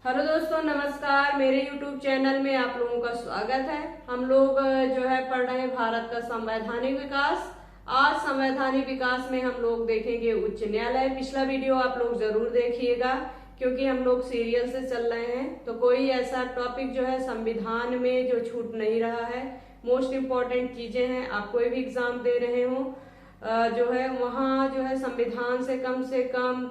Hello दोस्तों, नमस्कार। मेरे YouTube चैनल में आप लोगों का स्वागत है। हम लोग जो है पढ़ रहे हैं भारत का संवैधानिक विकास। आज संवैधानिक विकास में हम लोग देखेंगे उच्च न्यायालय। पिछला वीडियो आप लोग जरूर देखिएगा क्योंकि हम लोग सीरियल से चल रहे हैं, तो कोई ऐसा टॉपिक जो है संविधान में जो छूट नहीं रहा है। मोस्ट इम्पोर्टेंट चीजें हैं। आप कोई भी एग्जाम दे रहे हो जो है वहाँ जो है संविधान से कम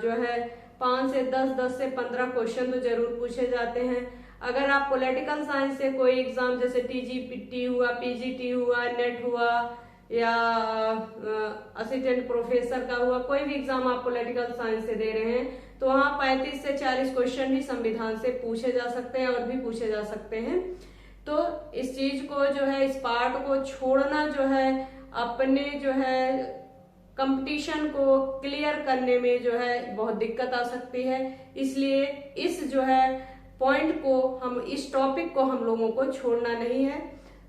जो है 5 से 10 से 15 क्वेश्चन तो जरूर पूछे जाते हैं। अगर आप पॉलिटिकल साइंस से कोई एग्जाम जैसे TGPT हुआ, PGT हुआ, नेट हुआ या असिस्टेंट प्रोफेसर का हुआ, कोई भी एग्जाम आप पॉलिटिकल साइंस से दे रहे हैं तो वहाँ 35 से 40 क्वेश्चन भी संविधान से पूछे जा सकते हैं और भी पूछे जा सकते हैं। तो इस चीज को जो है, इस पार्ट को छोड़ना जो है अपने जो है कंपटीशन को क्लियर करने में जो है बहुत दिक्कत आ सकती है। इसलिए इस जो है पॉइंट को, हम इस टॉपिक को हम लोगों को छोड़ना नहीं है।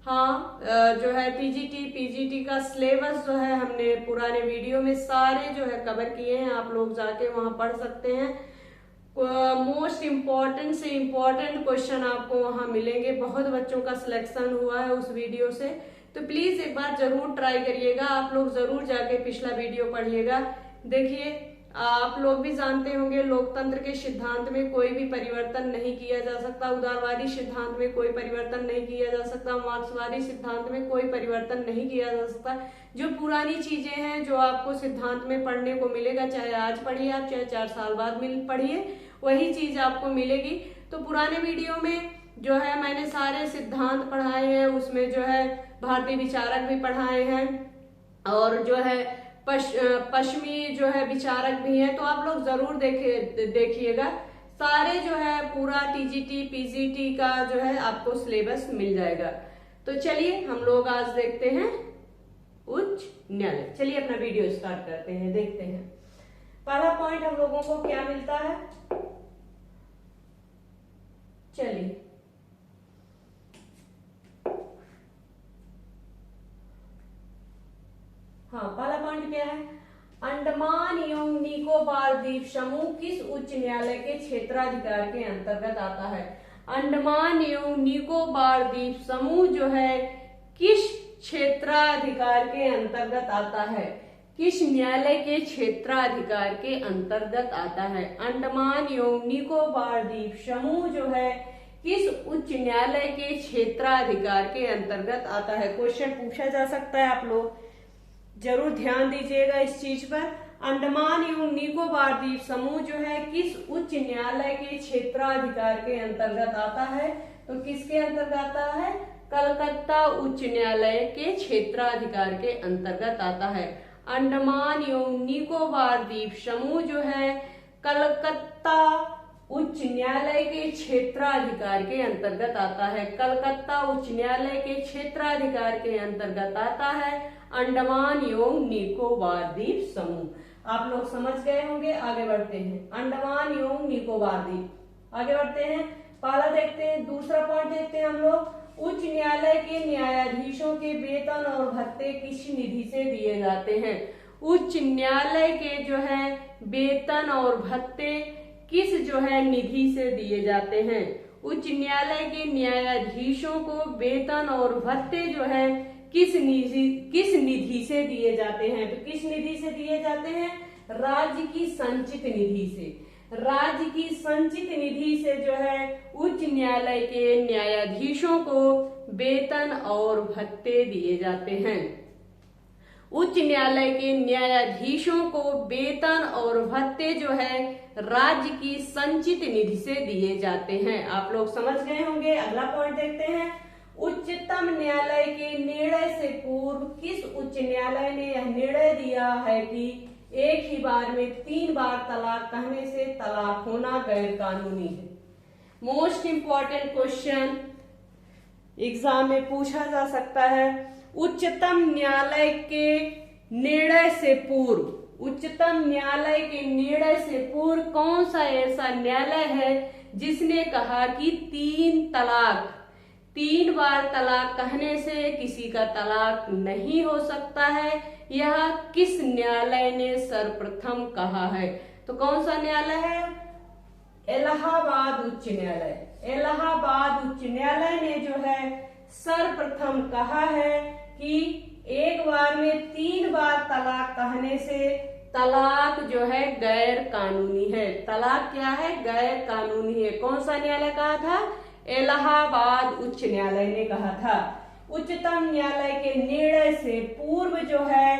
हाँ, जो है TGT PGT का सिलेबस जो है हमने पुराने वीडियो में सारे जो है कवर किए हैं। आप लोग जाके वहां पढ़ सकते हैं। मोस्ट इम्पोर्टेंट से इम्पोर्टेंट क्वेश्चन आपको वहां मिलेंगे। बहुत बच्चों का सिलेक्शन हुआ है उस वीडियो से, तो प्लीज एक बार जरूर ट्राई करिएगा। आप लोग जरूर जाके पिछला वीडियो पढ़िएगा। देखिए, आप लोग भी जानते होंगे लोकतंत्र के सिद्धांत में कोई भी परिवर्तन नहीं किया जा सकता, उदारवादी सिद्धांत में कोई परिवर्तन नहीं किया जा सकता, मार्क्सवादी सिद्धांत में कोई परिवर्तन नहीं किया जा सकता। जो पुरानी चीजें हैं जो आपको सिद्धांत में पढ़ने को मिलेगा, चाहे आज पढ़िए आप, चाहे 4 साल बाद पढ़िए, वही चीज आपको मिलेगी। तो पुराने वीडियो में जो है मैंने सारे सिद्धांत पढ़ाए हैं, उसमें जो है भारतीय विचारक भी पढ़ाए हैं और जो है पश्चिमी जो है विचारक भी हैं। तो आप लोग जरूर देखिएगा। सारे जो है पूरा TGT PGT का जो है आपको सिलेबस मिल जाएगा। तो चलिए हम लोग आज देखते हैं उच्च न्यायालय। चलिए अपना वीडियो स्टार्ट करते हैं, देखते हैं पहला पॉइंट हम लोगों को क्या मिलता है। चलिए, हाँ, पहला पॉइंट क्या है? अंडमान एवं निकोबार द्वीप समूह किस उच्च न्यायालय के क्षेत्राधिकार के अंतर्गत आता है? अंडमान एवं निकोबार द्वीप समूह जो है किस क्षेत्राधिकार के अंतर्गत आता है? किस न्यायालय के क्षेत्राधिकार के अंतर्गत आता है? अंडमान एवं निकोबार द्वीप समूह जो है किस उच्च न्यायालय के क्षेत्राधिकार के अंतर्गत आता है? क्वेश्चन पूछा जा सकता है, आप लोग जरूर ध्यान दीजिएगा इस चीज पर। अंडमान एवं निकोबार द्वीप समूह जो है किस उच्च न्यायालय के क्षेत्राधिकार के अंतर्गत आता है? तो किसके अंतर्गत आता है? कलकत्ता उच्च न्यायालय के क्षेत्राधिकार के अंतर्गत आता है। अंडमान एवं निकोबार द्वीप समूह जो है कलकत्ता उच्च न्यायालय के क्षेत्राधिकार के अंतर्गत आता है। कलकत्ता उच्च न्यायालय के क्षेत्राधिकार के अंतर्गत आता है अंडमान एवं निकोबार द्वीप समूह। आप लोग समझ गए होंगे। आगे बढ़ते हैं, अंडमान एवं निकोबार द्वीप। आगे बढ़ते हैं, पहला देखते हैं। दूसरा पॉइंट देखते हैं हम लोग। उच्च न्यायालय के न्यायाधीशों के वेतन और भत्ते किस निधि से दिए जाते हैं? उच्च न्यायालय के जो है वेतन और भत्ते किस जो है निधि से दिए जाते हैं? उच्च न्यायालय के न्यायाधीशों को वेतन और भत्ते जो है किस निधि से दिए जाते हैं? तो किस निधि से दिए जाते हैं? राज्य की संचित निधि से। राज्य की संचित निधि से जो है उच्च न्यायालय के न्यायाधीशों को वेतन और भत्ते दिए जाते हैं। उच्च न्यायालय के न्यायाधीशों को वेतन और भत्ते जो है राज्य की संचित निधि से दिए जाते हैं। आप लोग समझ गए होंगे। अगला पॉइंट देखते हैं। उच्चतम न्यायालय के निर्णय से पूर्व किस उच्च न्यायालय ने यह निर्णय दिया है कि एक ही बार में 3 बार तलाक कहने से तलाक होना गैर कानूनी है? मोस्ट इम्पोर्टेंट क्वेश्चन एग्जाम में पूछा जा सकता है। उच्चतम न्यायालय के निर्णय से पूर्व, उच्चतम न्यायालय के निर्णय से पूर्व कौन सा ऐसा न्यायालय है जिसने कहा कि 3 बार तलाक कहने से किसी का तलाक नहीं हो सकता है? यह किस न्यायालय ने सर्वप्रथम कहा है? तो कौन सा न्यायालय है? इलाहाबाद उच्च न्यायालय। इलाहाबाद उच्च न्यायालय ने जो है सर्वप्रथम कहा है कि एक बार में 3 बार तलाक कहने से तलाक जो है गैर कानूनी है। तलाक क्या है? गैर कानूनी है। कौन सा न्यायालय कहा था? इलाहाबाद उच्च न्यायालय ने कहा था। उच्चतम न्यायालय के निर्णय से पूर्व जो है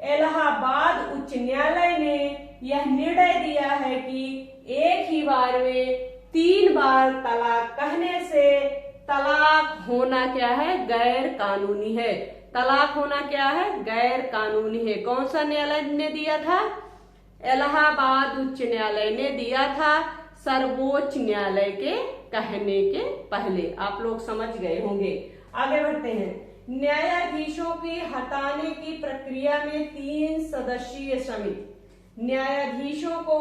इलाहाबाद उच्च न्यायालय ने यह निर्णय दिया है कि एक ही बार में 3 बार तलाक कहने से तलाक होना क्या है? गैर कानूनी है। तलाक होना क्या है? गैर कानूनी है। कौन सा न्यायालय ने दिया था? इलाहाबाद उच्च न्यायालय ने दिया था, सर्वोच्च न्यायालय के कहने के पहले। आप लोग समझ गए होंगे। आगे बढ़ते हैं। न्यायाधीशों की हटाने की प्रक्रिया में 3 सदस्यीय समिति। न्यायाधीशों को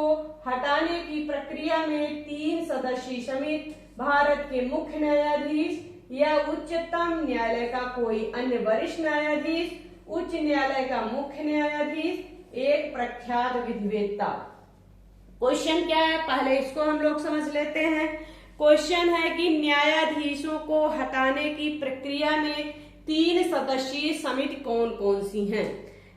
हटाने की प्रक्रिया में 3 सदस्यीय समिति भारत के मुख्य न्यायाधीश या उच्चतम न्यायालय का कोई अन्य वरिष्ठ न्यायाधीश, उच्च न्यायालय का मुख्य न्यायाधीश, एक प्रख्यात विधिवेत्ता। क्वेश्चन क्या है? पहले इसको हम लोग समझ लेते हैं। क्वेश्चन है कि न्यायाधीशों को हटाने की प्रक्रिया में 3 सदस्यीय समिति कौन कौन सी हैं?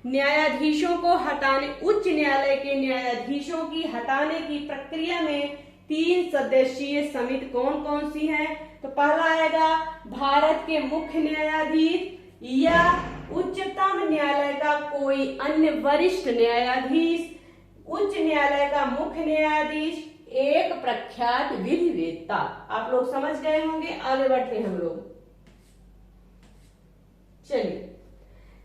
न्यायाधीशों को हटाने, उच्च न्यायालय के न्यायाधीशों की हटाने की प्रक्रिया में 3 सदस्यीय समिति कौन कौन सी हैं? तो पहला आएगा भारत के मुख्य न्यायाधीश या उच्चतम न्यायालय का कोई अन्य वरिष्ठ न्यायाधीश, उच्च न्यायालय का मुख्य न्यायाधीश, एक प्रख्यात विधिवेत्ता। आप लोग समझ गए होंगे। आगे बढ़ते हैं हम लोग। चलिए,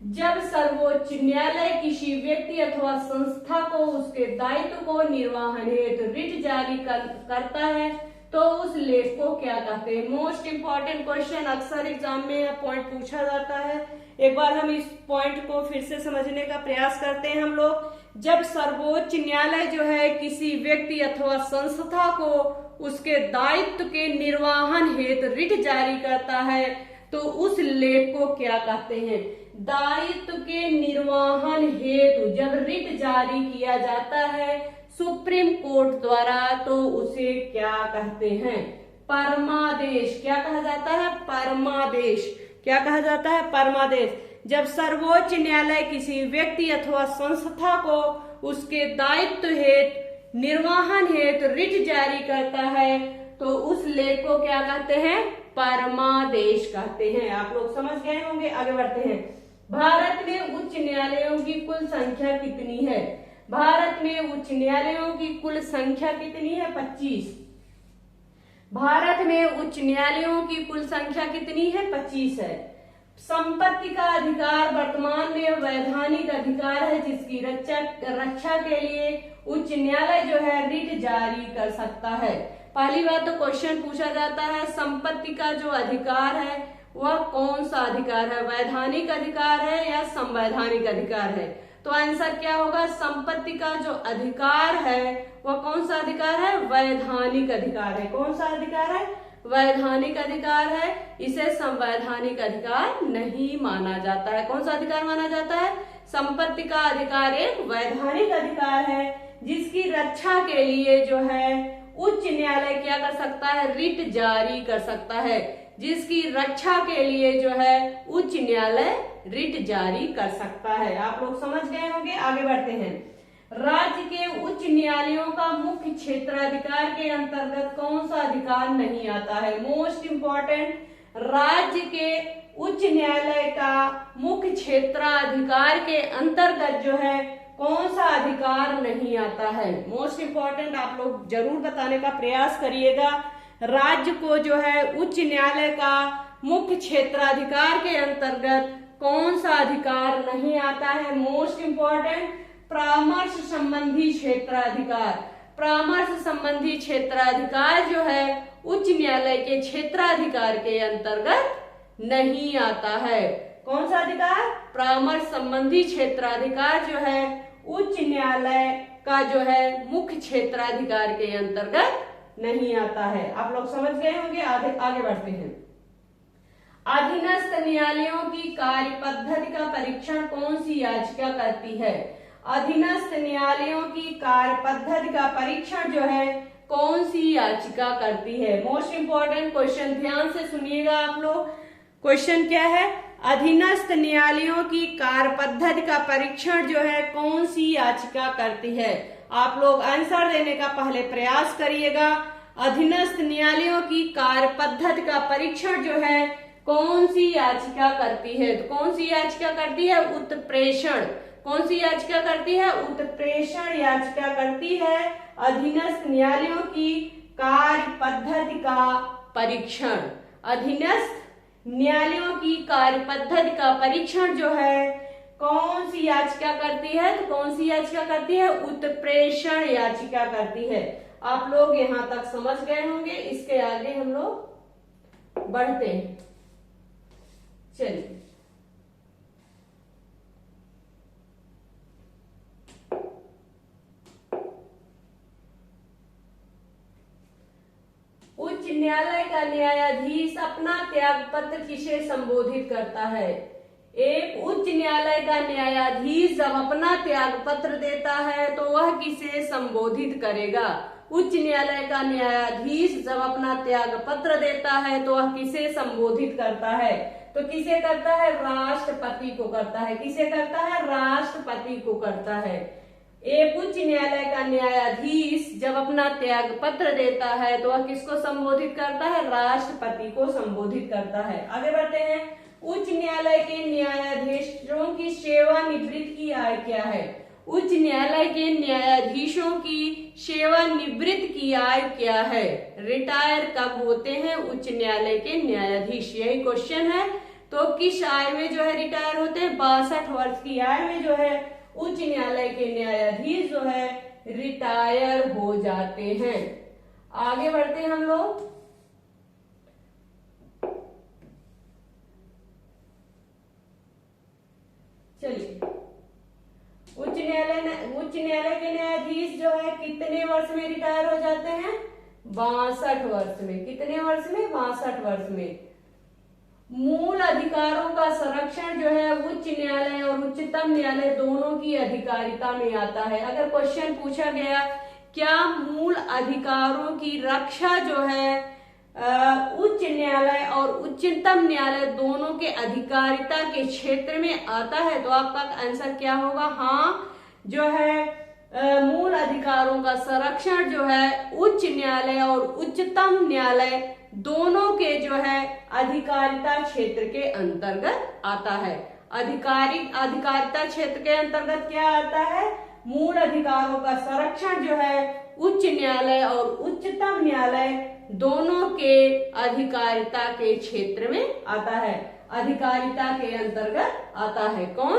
जब सर्वोच्च न्यायालय किसी व्यक्ति अथवा संस्था को उसके दायित्व को निर्वहन हेतु रिट जारी करता है तो उस लेख को क्या कहते हैं? मोस्ट इंपॉर्टेंट क्वेश्चन, अक्सर एग्जाम में यह पॉइंट पूछा जाता है। एक बार हम इस पॉइंट को फिर से समझने का प्रयास करते हैं हम लोग। जब सर्वोच्च न्यायालय जो है किसी व्यक्ति अथवा संस्था को उसके दायित्व के निर्वहन हेतु रिट जारी करता है तो उस लेख को क्या कहते हैं? दायित्व के निर्वहन हेतु जब रिट जारी किया जाता है सुप्रीम कोर्ट द्वारा तो उसे क्या कहते हैं? परमादेश। क्या कहा जाता है? परमादेश। क्या कहा जाता है? परमादेश। जब सर्वोच्च न्यायालय किसी व्यक्ति अथवा संस्था को उसके दायित्व हेतु निर्वहन हेतु रिट जारी करता है तो उस लेख को क्या कहते हैं? परमादेश कहते हैं। आप लोग समझ गए होंगे। आगे बढ़ते हैं। भारत में उच्च न्यायालयों की कुल संख्या कितनी है? भारत में उच्च न्यायालयों की कुल संख्या कितनी है? 25। भारत में उच्च न्यायालयों की कुल संख्या कितनी है? 25 है। संपत्ति का अधिकार वर्तमान में वैधानिक अधिकार है जिसकी रक्षा के लिए उच्च न्यायालय जो है रिट जारी कर सकता है। पहली बात तो क्वेश्चन पूछा जाता है संपत्ति का जो अधिकार है वह कौन सा अधिकार है? वैधानिक अधिकार है या संवैधानिक अधिकार है? तो आंसर क्या होगा? संपत्ति का जो अधिकार है वह कौन सा अधिकार है? वैधानिक अधिकार है। कौन सा अधिकार है? वैधानिक अधिकार है। इसे संवैधानिक अधिकार नहीं माना जाता है। कौन सा अधिकार माना जाता है? संपत्ति का अधिकार एक वैधानिक अधिकार है जिसकी रक्षा के लिए जो है उच्च न्यायालय क्या कर सकता है? रिट जारी कर सकता है। जिसकी रक्षा के लिए जो है उच्च न्यायालय रिट जारी कर सकता है। आप लोग समझ गए होंगे। आगे बढ़ते हैं। राज्य के उच्च न्यायालयों का मुख्य क्षेत्राधिकार के अंतर्गत कौन सा अधिकार नहीं आता है? मोस्ट इंपॉर्टेंट, राज्य के उच्च न्यायालय का मुख्य क्षेत्राधिकार के अंतर्गत जो है कौन सा अधिकार नहीं आता है? मोस्ट इंपॉर्टेंट, आप लोग जरूर बताने का प्रयास करिएगा। राज्य को जो है उच्च न्यायालय का मुख्य क्षेत्राधिकार के अंतर्गत कौन सा अधिकार नहीं आता है? मोस्ट इंपॉर्टेंट, परामर्श संबंधी क्षेत्राधिकार। परामर्श संबंधी क्षेत्राधिकार जो है उच्च न्यायालय के क्षेत्राधिकार के अंतर्गत नहीं आता है। कौन सा अधिकार? परामर्श संबंधी क्षेत्राधिकार जो है उच्च न्यायालय का जो है मुख्य क्षेत्राधिकार के अंतर्गत नहीं आता है। आप लोग समझ गए होंगे। आगे बढ़ते हैं। अधीनस्थ न्यायालयों की कार्य पद्धति का परीक्षण कौन सी याचिका करती है? अधीनस्थ न्यायालयों की कार्य पद्धति का परीक्षण जो है कौन सी याचिका करती है? मोस्ट इंपॉर्टेंट क्वेश्चन, ध्यान से सुनिएगा आप लोग। क्वेश्चन क्या है? अधीनस्थ न्यायालयों की कार्य पद्धति का परीक्षण जो है कौन सी याचिका करती है? आप लोग आंसर देने का पहले प्रयास करिएगा। अधीनस्थ न्यायालयों की कार्य पद्धति का परीक्षण जो है कौन सी याचिका करती है? तो कौन सी याचिका करती है? उत्प्रेषण। कौन सी याचिका करती है? उत्प्रेषण याचिका करती है अधीनस्थ न्यायालयों की कार्य पद्धति का परीक्षण। अधीनस्थ न्यायालयों की कार्य पद्धति का परीक्षण जो है कौन सी याचिका करती है? तो कौन सी याचिका करती है? उत्प्रेषण याचिका करती है। आप लोग यहां तक समझ गए होंगे, इसके आगे हम लोग बढ़ते हैं। चलिए, उच्च न्यायालय का न्यायाधीश अपना त्याग पत्र किसे संबोधित करता है? एक उच्च न्यायालय का न्यायाधीश जब अपना त्याग पत्र देता है तो वह किसे संबोधित करेगा? उच्च न्यायालय का न्यायाधीश जब अपना त्याग पत्र देता है तो वह किसे संबोधित करता है? तो किसे करता है? राष्ट्रपति को करता है। किसे करता है? राष्ट्रपति को करता है। एक उच्च न्यायालय का न्यायाधीश जब अपना त्याग पत्र देता है तो वह किसको संबोधित करता है? राष्ट्रपति को संबोधित करता है। आगे बढ़ते हैं। उच्च न्यायालय के न्यायाधीशों की सेवानिवृत्ति की आय क्या है? उच्च न्यायालय के न्यायाधीशों की सेवानिवृत्ति की आय क्या है? रिटायर कब होते हैं उच्च न्यायालय के न्यायाधीश? यही क्वेश्चन है। तो किस आय में जो है रिटायर होते हैं? 62 वर्ष की आय में जो है उच्च न्यायालय के न्यायाधीश जो है रिटायर हो जाते हैं। आगे बढ़ते हैं हम लोग। चलिए, उच्च न्यायालय के न्यायाधीश जो है कितने वर्ष में रिटायर हो जाते हैं? 62 वर्ष में। कितने वर्ष में? 62 वर्ष में। मूल अधिकारों का संरक्षण जो है उच्च न्यायालय और उच्चतम न्यायालय दोनों की अधिकारिता में आता है। अगर क्वेश्चन पूछा गया क्या मूल अधिकारों की रक्षा जो है उच्च न्यायालय और उच्चतम न्यायालय दोनों के अधिकारिता के क्षेत्र में आता है, तो आपका आंसर क्या होगा? हाँ, जो है मूल अधिकारों का संरक्षण जो है उच्च न्यायालय और उच्चतम न्यायालय दोनों के जो है अधिकारिता क्षेत्र के अंतर्गत आता है। अधिकारिता क्षेत्र के अंतर्गत क्या आता है? मूल अधिकारों का संरक्षण जो है उच्च न्यायालय और उच्चतम न्यायालय दोनों के अधिकारिता के क्षेत्र में आता है। अधिकारिता के अंतर्गत आता है कौन?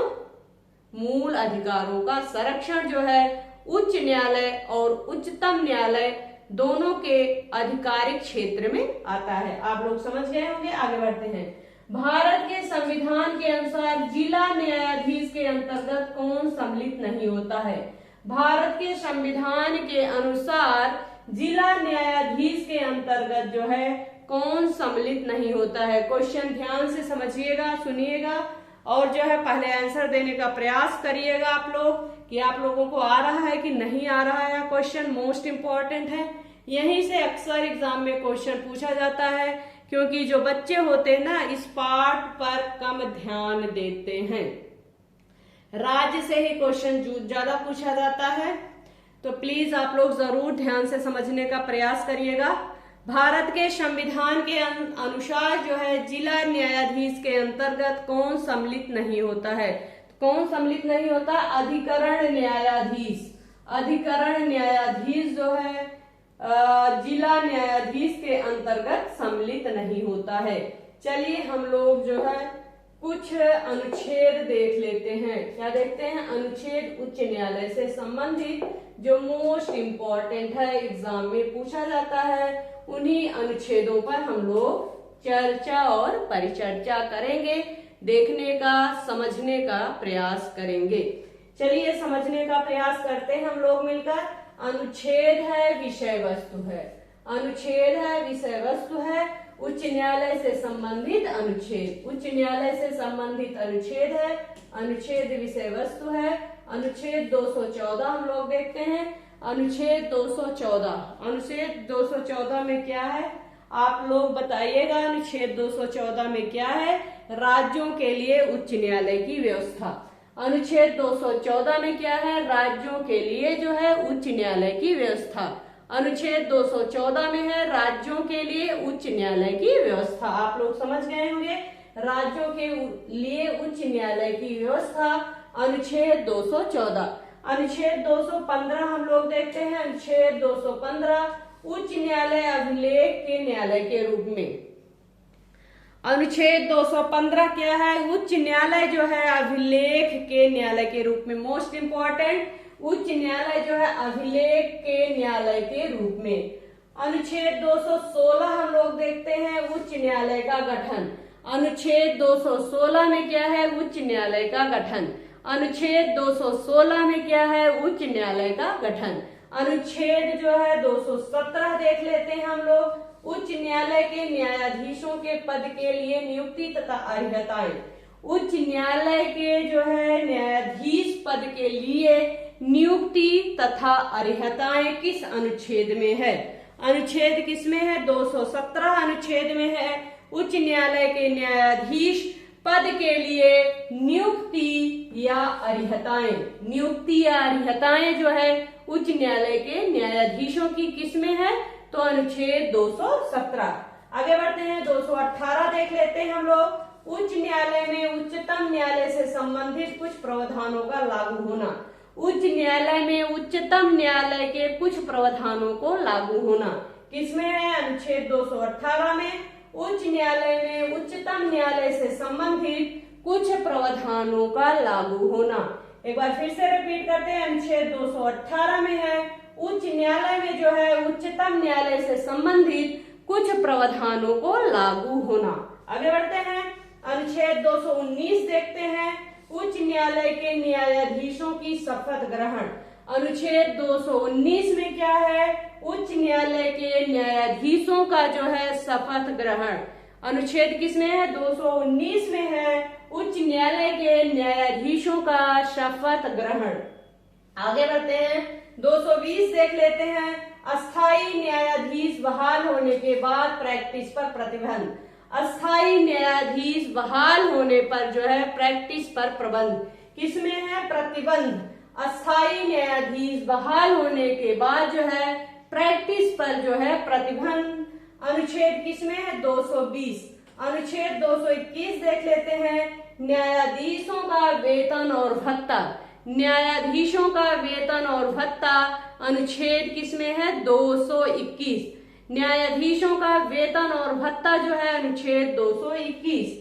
मूल अधिकारों का संरक्षण जो है उच्च न्यायालय और उच्चतम न्यायालय दोनों के आधिकारिक क्षेत्र में आता है। आप लोग समझ गए होंगे। आगे बढ़ते हैं। भारत के संविधान के अनुसार जिला न्यायाधीश के अंतर्गत कौन सम्मिलित नहीं होता है? भारत के संविधान के अनुसार जिला न्यायाधीश के अंतर्गत जो है कौन सम्मिलित नहीं होता है? क्वेश्चन ध्यान से समझिएगा, सुनिएगा और जो है पहले आंसर देने का प्रयास करिएगा आप लोग कि आप लोगों को आ रहा है कि नहीं आ रहा है। क्वेश्चन मोस्ट इंपॉर्टेंट है। यहीं से अक्सर एग्जाम में क्वेश्चन पूछा जाता है, क्योंकि जो बच्चे होते हैं ना इस पार्ट पर कम ध्यान देते हैं। राज्य से ही क्वेश्चन ज्यादा पूछा जाता है, तो प्लीज आप लोग जरूर ध्यान से समझने का प्रयास करिएगा। भारत के संविधान के अनुसार जो है जिला न्यायाधीश के अंतर्गत कौन सम्मिलित नहीं होता है? कौन सम्मिलित नहीं होता? अधिकरण न्यायाधीश। अधिकरण न्यायाधीश जो है जिला न्यायाधीश के अंतर्गत सम्मिलित नहीं होता है। चलिए हम लोग जो है कुछ अनुच्छेद देख लेते हैं। क्या देखते हैं? अनुच्छेद उच्च न्यायालय से संबंधित जो मोस्ट इम्पोर्टेंट है, एग्जाम में पूछा जाता है, उन्हीं अनुच्छेदों पर हम लोग चर्चा और परिचर्चा करेंगे, देखने का समझने का प्रयास करेंगे। चलिए समझने का प्रयास करते हैं हम लोग मिलकर। अनुच्छेद है, विषय वस्तु है। अनुच्छेद है, विषय वस्तु है। उच्च न्यायालय से संबंधित अनुच्छेद, उच्च न्यायालय से संबंधित अनुच्छेद है। अनुच्छेद विषय वस्तु है। अनुच्छेद 214 हम लोग देखते हैं। अनुच्छेद 214। अनुच्छेद 214 में क्या है आप लोग बताइएगा। अनुच्छेद 214 में क्या है? राज्यों के लिए उच्च न्यायालय की व्यवस्था। अनुच्छेद 214 में क्या है? राज्यों के लिए जो है उच्च न्यायालय की व्यवस्था। अनुच्छेद 214 में है राज्यों के लिए उच्च न्यायालय की व्यवस्था। आप लोग समझ गए होंगे, राज्यों के लिए उच्च न्यायालय की व्यवस्था अनुच्छेद 214। अनुच्छेद 215 हम लोग देखते हैं। अनुच्छेद 215 उच्च न्यायालय अभिलेख के न्यायालय के रूप में। अनुच्छेद 215 क्या है? उच्च न्यायालय जो है अभिलेख के न्यायालय के रूप में। मोस्ट इंपॉर्टेंट, उच्च न्यायालय जो है अभिलेख के न्यायालय के रूप में। अनुच्छेद 216 हम लोग देखते हैं उच्च न्यायालय का गठन। अनुच्छेद 216 में क्या है? उच्च न्यायालय का गठन। अनुच्छेद 216 में क्या है? उच्च न्यायालय का गठन। अनुच्छेद जो है 217 देख लेते हैं हम लोग। उच्च न्यायालय के न्यायाधीशों के पद के लिए नियुक्ति तथा अर्हताएं। उच्च न्यायालय के जो है न्यायाधीश पद के लिए नियुक्ति तथा अर्हताएं किस अनुच्छेद में है? अनुच्छेद किसमें है? 217 अनुच्छेद में है। उच्च न्यायालय के न्यायाधीश पद के लिए नियुक्ति या अर्हताएं। नियुक्ति या अर्हताएं जो है उच्च न्यायालय के न्यायाधीशों की किसमें है? तो अनुच्छेद 217। आगे बढ़ते हैं, 218 देख लेते हैं हम लोग। उच्च न्यायालय में उच्चतम न्यायालय से संबंधित कुछ प्रावधानों का लागू होना। उच्च न्यायालय में उच्चतम न्यायालय के कुछ प्रावधानों को लागू होना किसमें है? अनुच्छेद 218 में। उच्च न्यायालय में उच्चतम न्यायालय से संबंधित कुछ प्रावधानों का लागू होना। एक बार फिर से रिपीट करते हैं, अनुच्छेद 218 में है उच्च न्यायालय में जो है उच्चतम न्यायालय से संबंधित कुछ प्रावधानों को लागू होना। आगे बढ़ते हैं, अनुच्छेद 219 देखते हैं, उच्च न्यायालय के न्यायाधीशों की शपथ ग्रहण। अनुच्छेद 219 में क्या है? उच्च न्यायालय के न्यायाधीशों का जो है शपथ ग्रहण। अनुच्छेद किसमें है? 219 में है उच्च न्यायालय के न्यायाधीशों का शपथ ग्रहण। आगे बढ़ते हैं, 220 देख लेते हैं, अस्थायी न्यायाधीश बहाल होने के बाद प्रैक्टिस पर प्रतिबंध। अस्थायी न्यायाधीश बहाल होने पर जो है प्रैक्टिस पर प्रतिबंध किसमें है? प्रतिबंध। अस्थायी न्यायाधीश बहाल होने के बाद जो है प्रैक्टिस पर जो है प्रतिबंध। अनुच्छेद किसमें है? 220। अनुच्छेद 221 देख लेते हैं, न्यायाधीशों का वेतन और भत्ता। न्यायाधीशों का वेतन और भत्ता अनुच्छेद किसमें है? 221। न्यायाधीशों का वेतन और भत्ता जो है अनुच्छेद 221।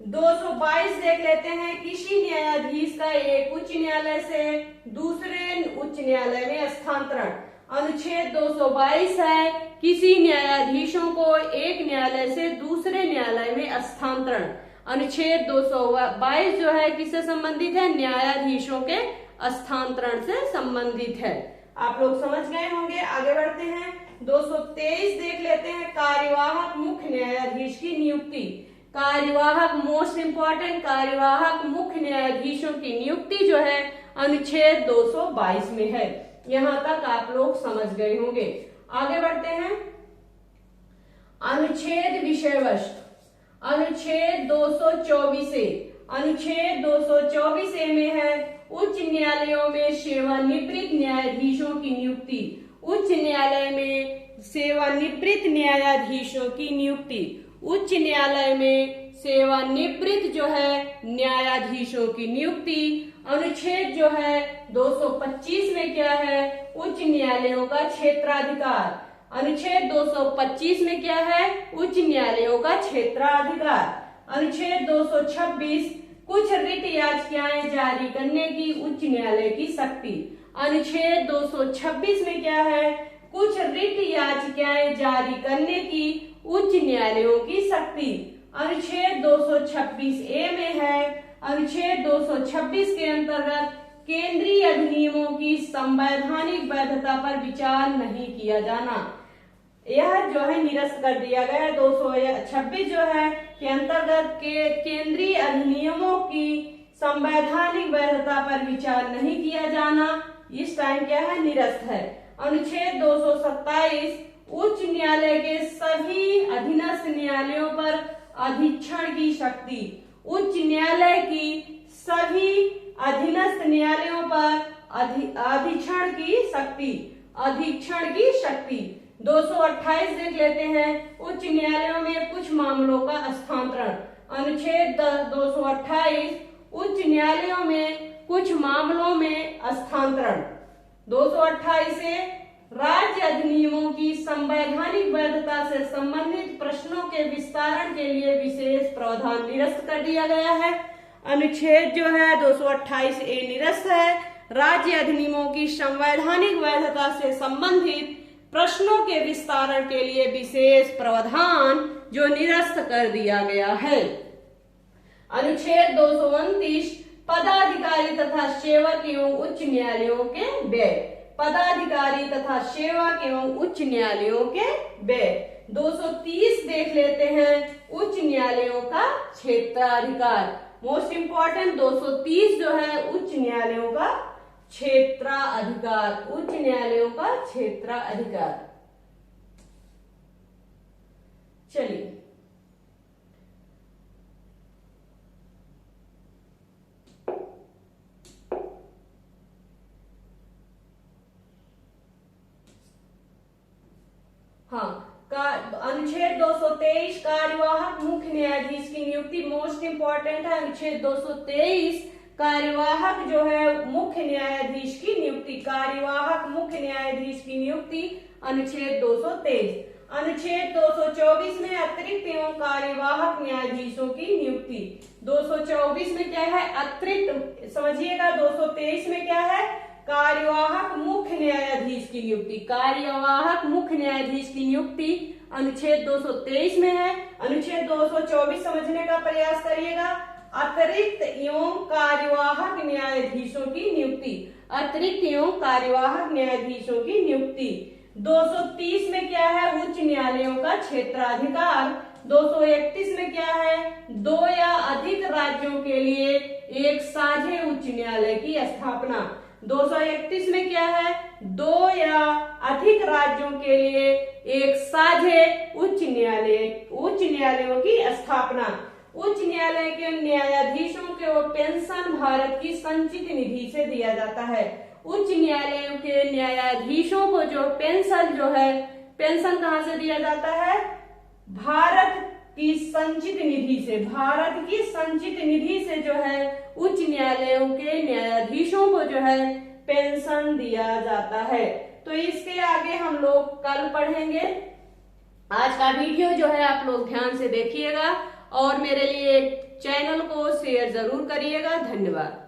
222 देख लेते हैं, किसी न्यायाधीश का एक उच्च न्यायालय से दूसरे उच्च न्यायालय में स्थानांतरण। अनुच्छेद 222 है किसी न्यायाधीशों को एक न्यायालय से दूसरे न्यायालय में स्थानांतरण। अनुच्छेद 222 जो है किससे संबंधित है? न्यायाधीशों के स्थानांतरण से संबंधित है। आप लोग समझ गए होंगे। आगे बढ़ते हैं, 223 देख लेते हैं, कार्यवाहक मुख्य न्यायाधीश की नियुक्ति। कार्यवाहक, मोस्ट इंपॉर्टेंट, कार्यवाहक मुख्य न्यायाधीशों की नियुक्ति जो है अनुच्छेद 222 में है। यहां तक आप लोग समझ गए होंगे। आगे बढ़ते हैं, अनुच्छेद विषय वस्तु। अनुच्छेद 224। अनुच्छेद 224 में है उच्च न्यायालयों में सेवानिवृत्त न्यायाधीशों की नियुक्ति। उच्च न्यायालय में सेवानिवृत्त न्यायाधीशों की नियुक्ति। उच्च न्यायालय में सेवानिवृत्त जो है न्यायाधीशों की नियुक्ति। अनुच्छेद जो है 225 में क्या है? उच्च न्यायालयों का क्षेत्राधिकार। अनुच्छेद 225 में क्या है? उच्च न्यायालयों का क्षेत्राधिकार। अनुच्छेद 226 कुछ रिट याचिकाएं जारी करने की उच्च न्यायालय की शक्ति। अनुच्छेद 226 में क्या है? कुछ रिट याचिकाएं जारी करने की उच्च न्यायालयों की शक्ति। अनुच्छेद 226A में है, अनुच्छेद 226 के अंतर्गत केंद्रीय अधिनियमों की संवैधानिक वैधता पर विचार नहीं किया जाना। यह जो है निरस्त कर दिया गया। 226 जो है के अंतर्गत केंद्रीय अधिनियमों की संवैधानिक वैधता पर विचार नहीं किया जाना। इस टाइम क्या है, निरस्त है। अनुच्छेद 227 उच्च न्यायालय के सभी अधीनस्थ न्यायालयों पर अधीक्षण की शक्ति। उच्च न्यायालय की सभी अधीनस्थ न्यायालयों पर अधीक्षण की शक्ति, अधीक्षण की शक्ति। 228 देख लेते हैं, उच्च न्यायालयों में कुछ मामलों का हस्तांतरण। अनुच्छेद 228 उच्च न्यायालयों में कुछ मामलों में हस्तांतरण। 228 से राज्य अधिनियमों की संवैधानिक वैधता से संबंधित प्रश्नों के विस्तारण के लिए विशेष प्रावधान निरस्त कर दिया गया है। अनुच्छेद जो है 228 ए निरस्त है। राज्य अधिनियमों की संवैधानिक वैधता से संबंधित प्रश्नों के विस्तारण के लिए विशेष प्रावधान जो निरस्त कर दिया गया है। अनुच्छेद 229 पदाधिकारी तथा सेवक एवं उच्च न्यायालयों के व्यय। पदाधिकारी तथा सेवक एवं उच्च न्यायालयों के व्यय। 230 देख लेते हैं, उच्च न्यायालयों का क्षेत्राधिकार। मोस्ट इंपॉर्टेंट 230 जो है उच्च न्यायालयों का क्षेत्राधिकार, उच्च न्यायालयों का क्षेत्राधिकार। चलिए अनुच्छेद 223 कार्यवाहक मुख्य न्यायाधीश की नियुक्ति। मोस्ट इंपॉर्टेंट है अनुच्छेद 223 कार्यवाहक जो है मुख्य न्यायाधीश की नियुक्ति। कार्यवाहक मुख्य न्यायाधीश की नियुक्ति अनुच्छेद 223। अनुच्छेद 224 में अतिरिक्त एवं कार्यवाहक न्यायाधीशों की नियुक्ति। 224 में क्या है, अतिरिक्त, समझिएगा। 223 में क्या है, कार्यवाहक मुख्य न्यायाधीश की नियुक्ति। कार्यवाहक मुख्य न्यायाधीश की नियुक्ति अनुच्छेद 223 में है। अनुच्छेद 224 समझने का प्रयास करिएगा। अतिरिक्त एवं कार्यवाहक न्यायाधीशों की नियुक्ति। अतिरिक्त एवं कार्यवाहक न्यायाधीशों की नियुक्ति। 230 में क्या है, उच्च न्यायालयों का क्षेत्राधिकार। 231 में क्या है, 2 या अधिक राज्यों के लिए एक साझे उच्च न्यायालय की स्थापना। 231 में क्या है, 2 या अधिक राज्यों के लिए एक साझे उच्च न्यायालयों की स्थापना। उच्च न्यायालय के न्यायाधीशों को पेंशन भारत की संचित निधि से दिया जाता है। उच्च न्यायालयों के न्यायाधीशों को जो पेंशन है, पेंशन कहाँ से दिया जाता है, भारत की संचित निधि से। भारत की संचित निधि से जो है उच्च न्यायालयों के न्यायाधीशों को जो है पेंशन दिया जाता है। तो इसके आगे हम लोग कल पढ़ेंगे। आज का वीडियो जो है आप लोग ध्यान से देखिएगा और मेरे लिए चैनल को शेयर जरूर करिएगा। धन्यवाद।